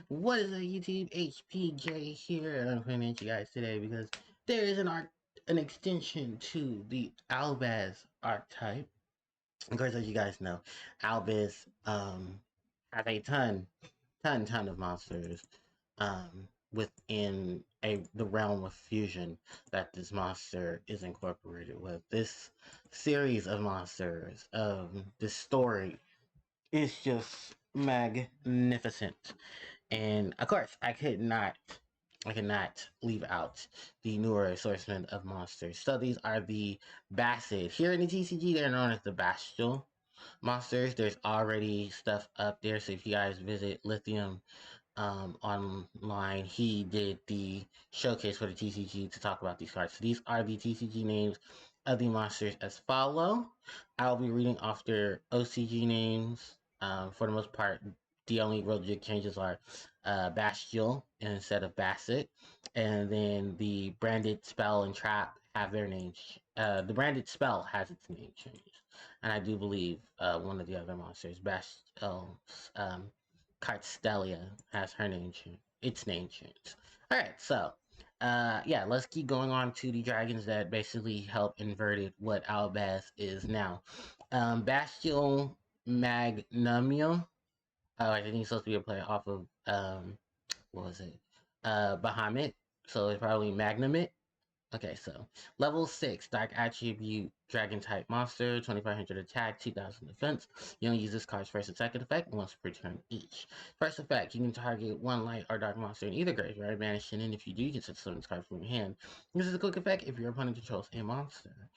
What is up, YouTube? HPJ here, and I'm coming at you guys today because there is an extension to the Albaz archetype. Of course, as you guys know, Albaz have a ton of monsters within the realm of fusion that this monster is incorporated with. This series of monsters, this story is just magnificent. And of course, I cannot leave out the newer assortment of monsters. So these are the Byssted. Here in the TCG, they're known as the Bastille Monsters. There's already stuff up there, so if you guys visit Lithium online, he did the showcase for the TCG to talk about these cards. So these are the TCG names of the monsters as follow. I'll be reading off their OCG names. For the most part, the only real big changes are Bastille instead of Bassett, and then the branded spell and trap have their names. The branded spell has its name changed, and I do believe one of the other monsters, Bastille, Cartstelia, has its name changed. All right, so yeah, let's keep going on to the dragons that basically help inverted what Albaz is now. Bastille Magnumia. I think he's supposed to be a player off of what was it? Bahamut. So it's probably Magnumit. Okay, so level 6, Dark Attribute, Dragon type monster, 2500 attack, 2000 defense. You only use this card's first and second effect once per turn each. First effect, you can target one light or dark monster in either graveyard, banish it, and if you do, you can set summon this card from your hand. This is a quick effect if your opponent controls a monster.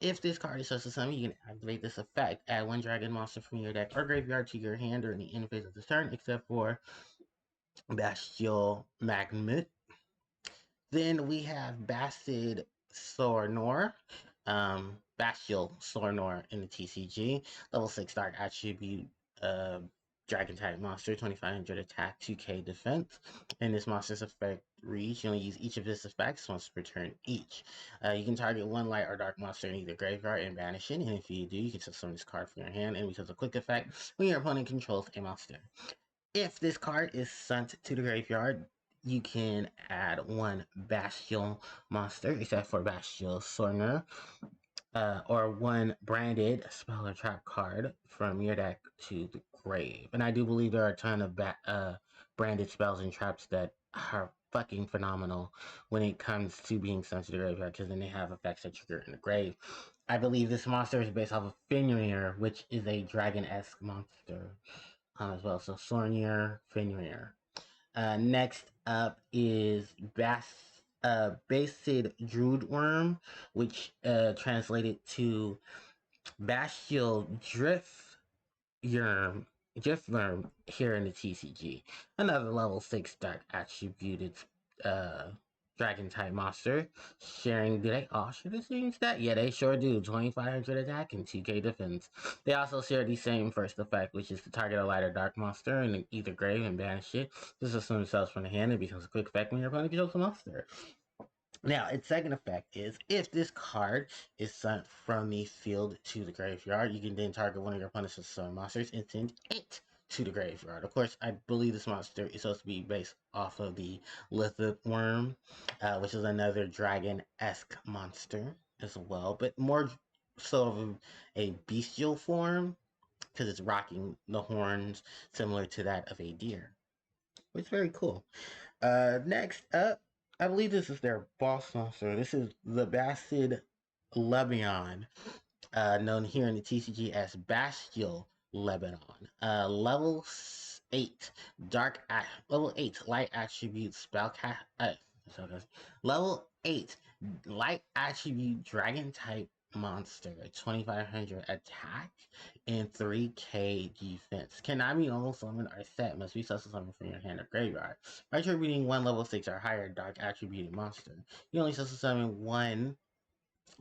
If this card is such a summon, you can activate this effect. Add one dragon monster from your deck or graveyard to your hand during the end phase of this turn, except for Bastille Magnet. Then we have Bastille Sornor, Bastille Sornor in the TCG. Level 6 Dark Attribute, Dragon type monster, 2500 attack, 2k defense. And this monster's effect reads, you only use each of its effects once per turn each. You can target one light or dark monster in either graveyard and banish it. And if you do, you can just summon this card from your hand. And because of quick effect, when your opponent controls a monster. If this card is sent to the graveyard, you can add one Bastille monster, except for Bastille Sorner, or one branded spell or trap card from your deck to the grave. And I do believe there are a ton of branded spells and traps that are fucking phenomenal when it comes to being sent to the graveyard, because then they have effects that trigger in the grave. I believe this monster is based off of Fenrir, which is a dragon-esque monster as well. So Sornier, Fenrir. Next up is Byssted Druidworm, which translated to Bastille Driftworm here in the TCG. Another level 6 dark attributed uh, dragon type monster. Sharing, do they all share the same stat? Yeah, they sure do. 2500 attack and 2k defense. They also share the same first effect, which is to target a light or dark monster in either grave and banish it. This assumes themselves from the hand and becomes a quick effect when your opponent controls the monster. Now, its second effect is if this card is sent from the field to the graveyard, you can then target one of your opponent's summon monsters and send it to the graveyard. Of course, I believe this monster is supposed to be based off of the Lithid Worm, which is another dragon-esque monster as well, but more so of a bestial form because it's rocking the horns similar to that of a deer, which is very cool. Next up, I believe this is their boss monster. This is the Bastille Lebanon, known here in the TCG as Bastille Lebanon. Level 8, level 8, light attribute spellcast. Level 8, light attribute dragon type monster, 2500 attack and 3k defense. Cannot be normal summon or set, must be special summon from your hand or graveyard. By attributing one level 6 or higher dark attributed monster, you only special summon one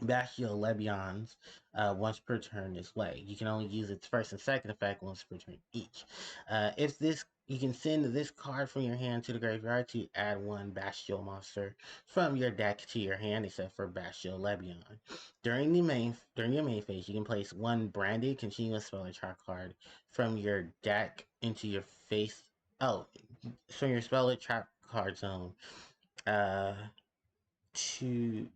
Bastille Lebions once per turn this way. You can only use its first and second effect once per turn each. If this, you can send this card from your hand to the graveyard to add one Bastille monster from your deck to your hand, except for Bastille Lebion. During your main phase, you can place one branded continuous spell or trap card from your deck into your face. Oh, from your spell or trap card zone uh, to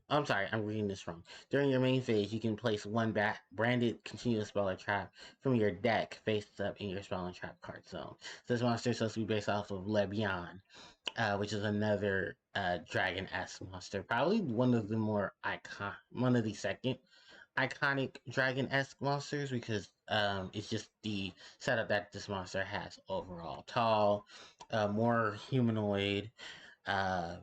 I'm sorry, I'm reading this wrong. During your main phase, you can place one branded continuous spell or trap from your deck face up in your spell and trap card zone. So this monster is supposed to be based off of Lebion, which is another dragon-esque monster. Probably one of the more one of the second iconic dragon-esque monsters because it's just the setup that this monster has overall. Tall, more humanoid, uh,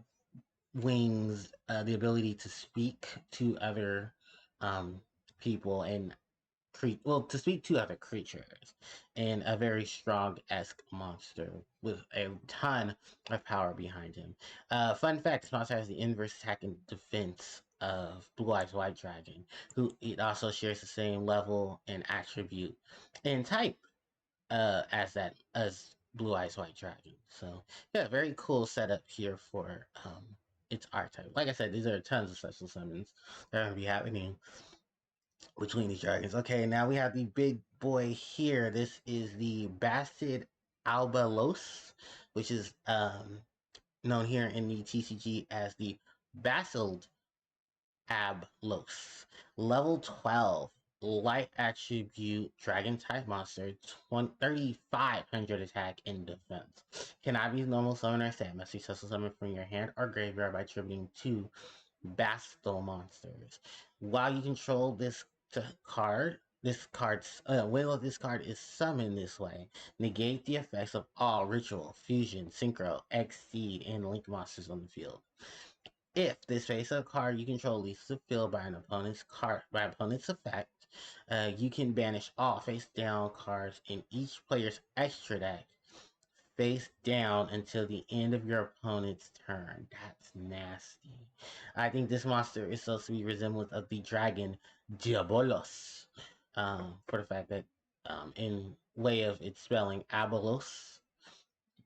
wings, the ability to speak to other um, people and to speak to other creatures, and a very strong esque monster with a ton of power behind him. Fun fact: this monster has the inverse attack and defense of Blue Eyes White Dragon, who it also shares the same level and attribute and type as Blue Eyes White Dragon. So yeah, very cool setup here for its archetype. Like I said, these are tons of special summons that are gonna be happening between these dragons. Okay, now we have the big boy here. This is the Bastille Albalos, which is known here in the TCG as the Bastille Ablos. Level 12. Light attribute dragon type monster, 3,500 attack and defense. Cannot be normal summon or set. Must be special summon from your hand or graveyard by attributing to Bastille Monsters. While you control this card, when this card is summoned this way, negate the effects of all ritual, fusion, synchro, exceed, and link monsters on the field. If this face-up card you control leaves the field by an opponent's effect, you can banish all face-down cards in each player's extra deck face down until the end of your opponent's turn. That's nasty. I think this monster is supposed to be resemblant of the dragon Diabolos, for the fact that in way of its spelling, Abalos,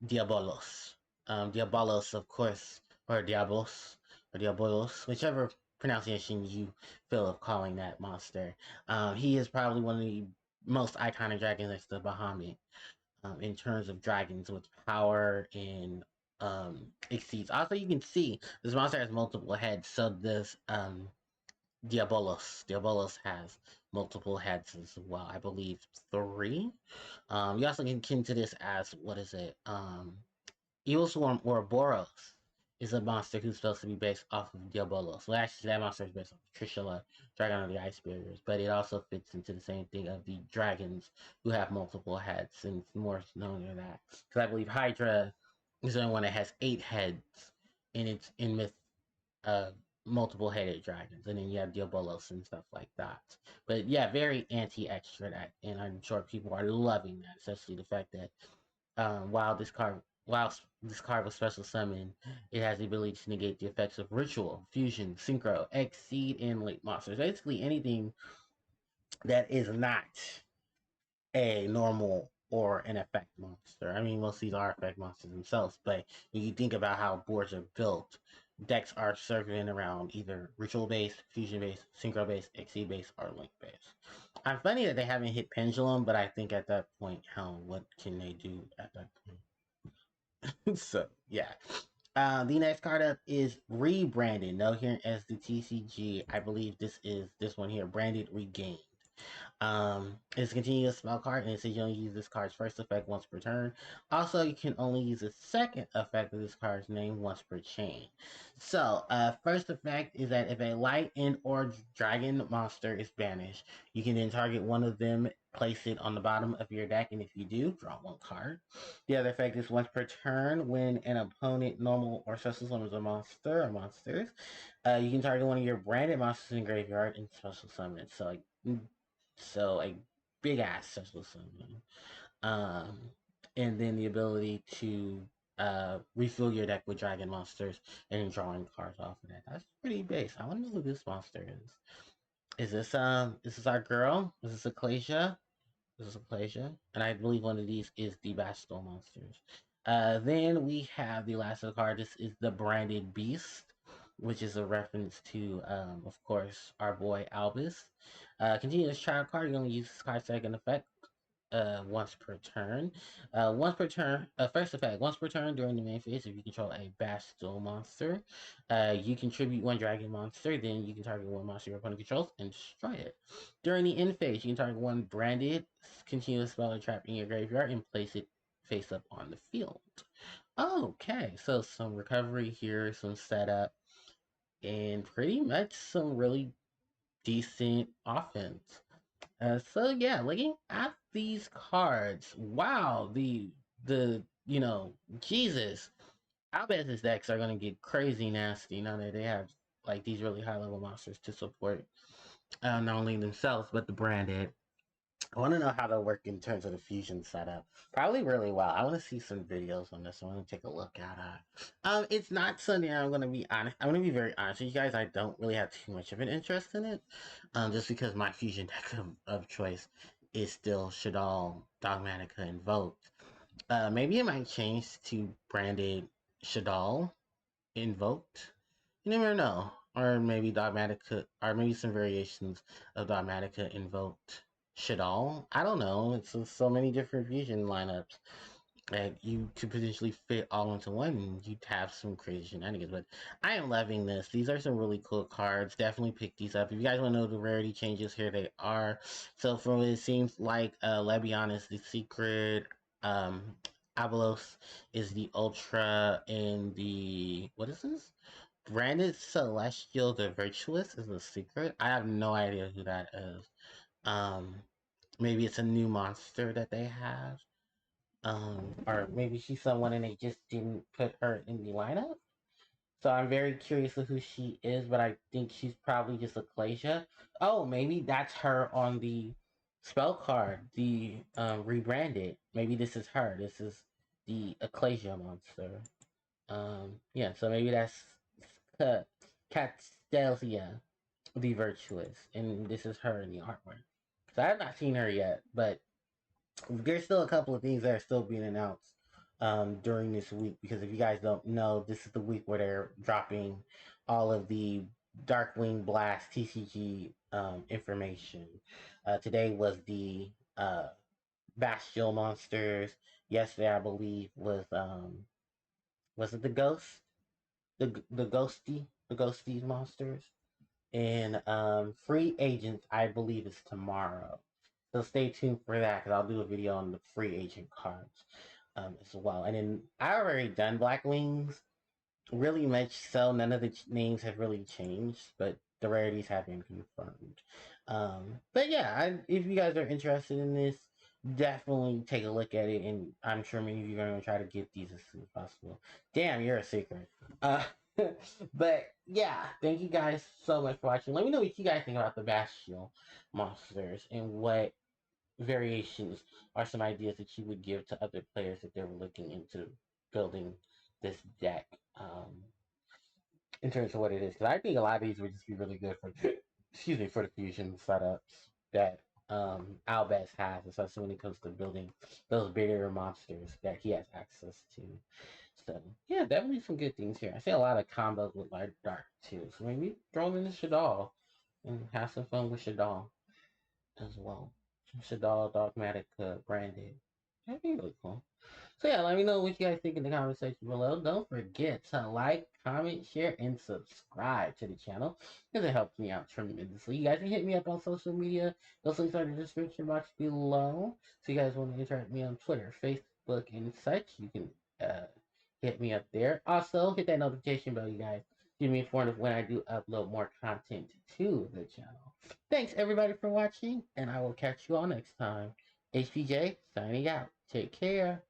Diabolos. Diabolos, of course, or Diablos, or Diabolos, whichever pronunciation you feel of calling that monster. He is probably one of the most iconic dragons next to Bahamut, in terms of dragons with power and exceeds. Also, you can see this monster has multiple heads. So this Diabolos has multiple heads as well. I believe 3. You also can akin to this as what is it? Evil Swarm Ouroboros is a monster who's supposed to be based off of Diabolos. Well, actually, that monster is based off of Trishula, Dragon of the Ice Barriers, but it also fits into the same thing of the dragons who have multiple heads, and it's more known than that. Because I believe Hydra is the only one that has 8 heads, and it's in myth, uh, multiple headed dragons, and then you have Diabolos and stuff like that. But yeah, very anti-extra that, and I'm sure people are loving that, especially the fact that while this card was special summon, it has the ability to negate the effects of ritual, fusion, synchro, exceed, and link monsters. Basically anything that is not a normal or an effect monster. I mean, most of these are effect monsters themselves, but when you think about how boards are built, decks are circling around either ritual based, fusion based, synchro based, exceed based, or link based. I'm funny that they haven't hit pendulum, but I think at that point, what can they do at that point? So yeah. The next card up is Rebranding. Known here as the TCG. I believe this one here, Branded Regained. It's a continuous spell card, and it says you only use this card's first effect once per turn. Also, you can only use the second effect of this card's name once per chain. So, first effect is that if a light and or dragon monster is banished, you can then target one of them, place it on the bottom of your deck, and if you do, draw 1 card. The other effect is once per turn when an opponent normal or special summons a monster or monsters. You can target one of your branded monsters in the graveyard and special summon it. So a big ass special summon. Um, and then the ability to refill your deck with dragon monsters and drawing cards off of that. That's pretty base. I want to know who this monster is. Is this our girl? Is this Eccleisa? This is Ecclesia, and I believe one of these is the Bastille Monsters. Then we have the last of the card. This is the Branded Beast, which is a reference to, of course, our boy Albaz. Continuous child card. You only use this card's second effect once per turn. First effect, once per turn during the main phase, if you control a Bastille monster, you contribute one dragon monster, then you can target one monster your opponent controls and destroy it. During the end phase, you can target one branded continuous spell or trap in your graveyard and place it face up on the field. Okay, so some recovery here, some setup, and pretty much some really decent offense. So yeah, looking at these cards, wow, the Jesus, Albaz's decks are gonna get crazy nasty now that they have like these really high level monsters to support not only themselves but the branded. I want to know how they'll work in terms of the fusion setup. Probably really well. I want to see some videos on this. I want to take a look at it. It's not something I'm going to be honest. I'm going to be very honest with you guys. I don't really have too much of an interest in it. Just because my fusion deck of choice is still Shaddoll, Dogmatika, and Invoked. Maybe it might change to branded Shaddoll, Invoked. You never know. Or maybe Dogmatika, or maybe some variations of Dogmatika, Invoked, Shaddoll. I don't know. It's so many different fusion lineups that you could potentially fit all into one and you'd have some crazy shenanigans. But I am loving this. These are some really cool cards. Definitely pick these up. If you guys want to know the rarity changes, here they are. So from what it seems like, Lebion is the secret. Abelos is the ultra, and the what is this? Branded Celestial the Virtuous is the secret. I have no idea who that is. Um, Maybe it's a new monster that they have. Or maybe she's someone and they just didn't put her in the lineup. So I'm very curious of who she is, but I think she's probably just Eccleisa. Oh, maybe that's her on the spell card, the rebranded. Maybe this is her. This is the Ecclesia monster. Yeah, so maybe that's Castelia the Virtuous, and this is her in the artwork. So I have not seen her yet, but there's still a couple of things that are still being announced during this week, because if you guys don't know, this is the week where they're dropping all of the Darkwing Blast TCG information. Today was the Bastille Monsters. Yesterday, I believe, was it the Ghost? The Ghosty Monsters? And free agents, I believe, is tomorrow. So stay tuned for that, because I'll do a video on the free agent cards as well. And then I already done Black Wings, really much so. None of the names have really changed, but the rarities have been confirmed. But yeah, if you guys are interested in this, definitely take a look at it, and I'm sure many of you are going to try to get these as soon as possible. Damn, you're a secret. But yeah, thank you guys so much for watching. Let me know what you guys think about the Bastille monsters and what variations are some ideas that you would give to other players if they were looking into building this deck. In terms of what it is, because I think a lot of these would just be really good for, excuse me, for the fusion setups that Albaz has, especially when it comes to building those bigger monsters that he has access to. So yeah, definitely some good things here. I see a lot of combos with Light Dark too, so maybe throw them in the Shaddoll and have some fun with Shaddoll as well. Shaddoll, Dogmatika, branded. That'd be really cool. So yeah, let me know what you guys think in the comment section below. Don't forget to like, comment, share, and subscribe to the channel, because it helps me out tremendously. You guys can hit me up on social media. Those links are in the description box below. So you guys want to interact with me on Twitter, Facebook, and such, you can hit me up there. Also, hit that notification bell, you guys. Keep me informed of when I do upload more content to the channel. Thanks everybody for watching, and I will catch you all next time. HPJ signing out. Take care.